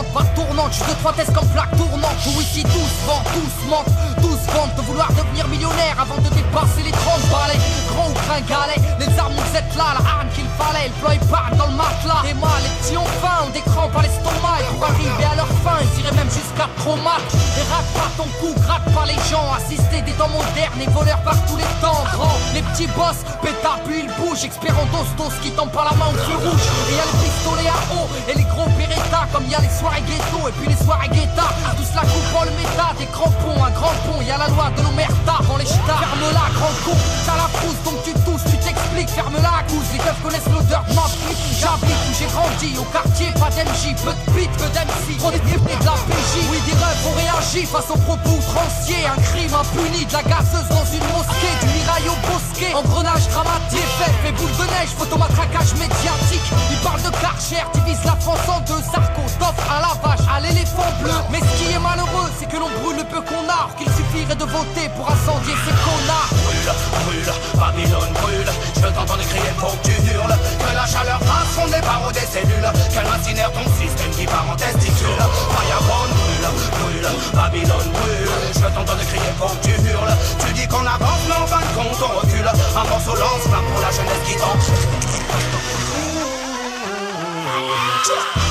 tournante, pas tournante, juste 2-3 tests comme plaque tournante. Où ici tous vendent, tous mentent, tous vendent de vouloir devenir millionnaire avant de dépasser les 30 balais. Gros ou gringalet, les armes nous êtes là, la arme qu'il fallait, le plan épargne dans le matelas. Et moi, les petits ont faim, ont des crampes à l'estomac. Et pour arriver à leur fin, ils iraient même jusqu'à trop mal. Et rate pas ton cou, gratte pas les gens. Assister des temps modernes et voleurs par tous les temps. Grand, les petits boss, pétard puis ils bougent. Expert en dos qui tombent par la main au feu rouge. Et y'a les pistolets à eau et les gros Beretta. Comme y'a les soirées ghetto et puis les soirées guetta. Tous la coupe en le méta, des crampons, un grand pont. Y'a la loi de l'omerta dans les ch'tas. Ferme-la, grand con, t'as la frousse donc tu tousses, tu t'expliques. Ferme-la, cousse, les keufs connaissent l'odeur de ma flic. J'habite où j'ai grandi, au quartier, pas d'MJ. Peu de beat, peu d'MC, trop d'épées de la PJ. Oui, des rêves ont réagi face aux propos outranciers. Un crime impuni, de la gazeuse dans une mosquée. Du mirail au bosquet, engrenage dramatique. Fait boule de neige, photomatraquage médiatique. Ils parlent de Karcher, divise la France en deux. Sarko, Stoff à la vache, à l'éléphant bleu. Mais ce qui est malheureux, c'est que l'on brûle le peu qu'on a. Qu'il suffirait de voter pour incendier ces connards. Brûle, brûle, Babylone brûle. Je t'entends crier, faut que tu hurles. Que la chaleur transfonde les barreaux des cellules. Qu'elle incinère ton système qui part en testicule. Fireball brûle, brûle, Babylone brûle. Je t'entends crier, faut que tu hurles. Tu dis qu'on avance, mais en fin de compte on recule. Un morceau lance-flamme pour la jeunesse qui tente.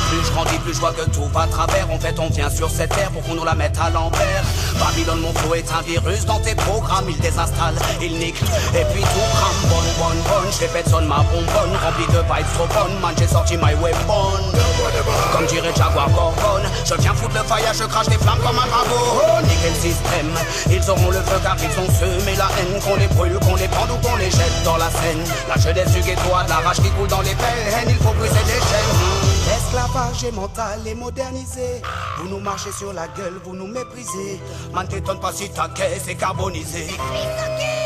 Plus je grandis, plus je vois que tout va à travers. En fait on vient sur cette terre pour qu'on nous la mette à l'envers. Babylone mon flow est un virus dans tes programmes. Il désinstalle, il nique et puis tout crame. Bonne, je répète sonne ma bonbonne. Rempli de vibes trop bonnes, man j'ai sorti my weapon. Comme dirait Jaguar Gorgon, je viens foutre le faillage, je crache des flammes comme un dragon. Niquer le système, ils auront le feu car ils ont semé la haine. Qu'on les brûle, qu'on les pende ou qu'on les jette dans la Seine. La jeunesse du ghetto a de la rage qui coule dans les veines. Il faut briser les chaînes. L'esclavage est mental et modernisé. Vous nous marchez sur la gueule, vous nous méprisez. Man t'étonne pas si ta caisse est carbonisée.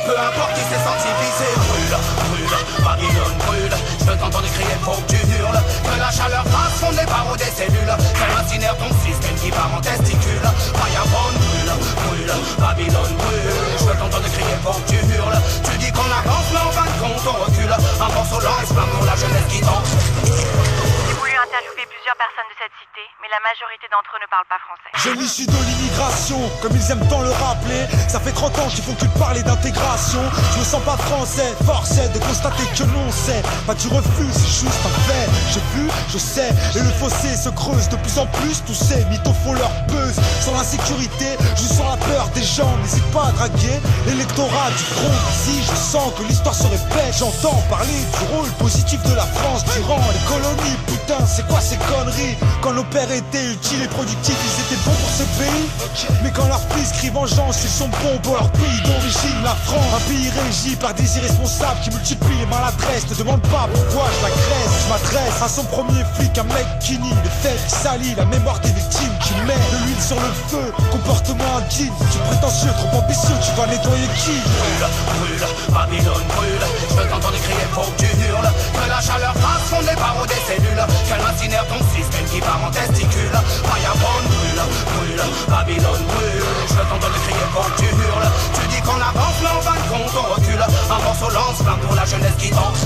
Peu importe qui s'est senti visé. Brûle, brûle, Babylone brûle. Je t'entends crier, faut que tu hurles. Que la chaleur transfonde les barreaux des cellules. Qu'elle incinère ton système qui part en testicule. Fireball brûle, brûle, Babylone brûle. Je t'entends crier, faut que tu hurles. Tu dis qu'on avance, mais en fin de compte on recule. Un morceau lance-flamme pour la jeunesse qui tente. Interviewé plusieurs personnes de cette cité, mais la majorité d'entre eux ne parlent pas français. Jeune issu de l'immigration, comme ils aiment tant le rappeler. Ça fait 30 ans qu'ils font que parler d'intégration. Je me sens pas français, force est de constater que non c'est pas du refus, c'est juste un fait. J'ai vu, je sais, et le fossé se creuse de plus en plus. Tous ces mythos font leur buzz. Sans l'insécurité, je sens la peur des gens. N'hésite pas à draguer l'électorat du front. Ici je sens que l'histoire se répète. J'entends parler du rôle positif de la France durant les colonies. Putain, c'est quoi ces conneries? Quand nos pères étaient utiles et productifs, ils étaient bons pour ce pays. Mais quand leurs fils crient vengeance, ils sont bons pour leur pays d'origine, la France. Un pays régi par des irresponsables qui multiplient les maladresses. Ne demande pas pourquoi je l'agresse. Je m'adresse à son premier flic, un mec qui nie les faits, qui salit la mémoire des victimes, qui met de l'huile sur le feu. Comportement indigne, tu prétentieux, trop ambitieux, tu vas nettoyer qui? Brûle, brûle, Babylone brûle. Je t'entends crier, faut que tu hurles. Que la chaleur transfonde les barreaux des cellules. Qu'elle incinère ton système qui part en testicule. Fireball brûle, brûle, Babylone brûle. Je t'entends crier, faut que tu hurles. Tu dis qu'on avance, mais en fin de compte on recule. Un morceau lance-flamme pour la jeunesse qui danse.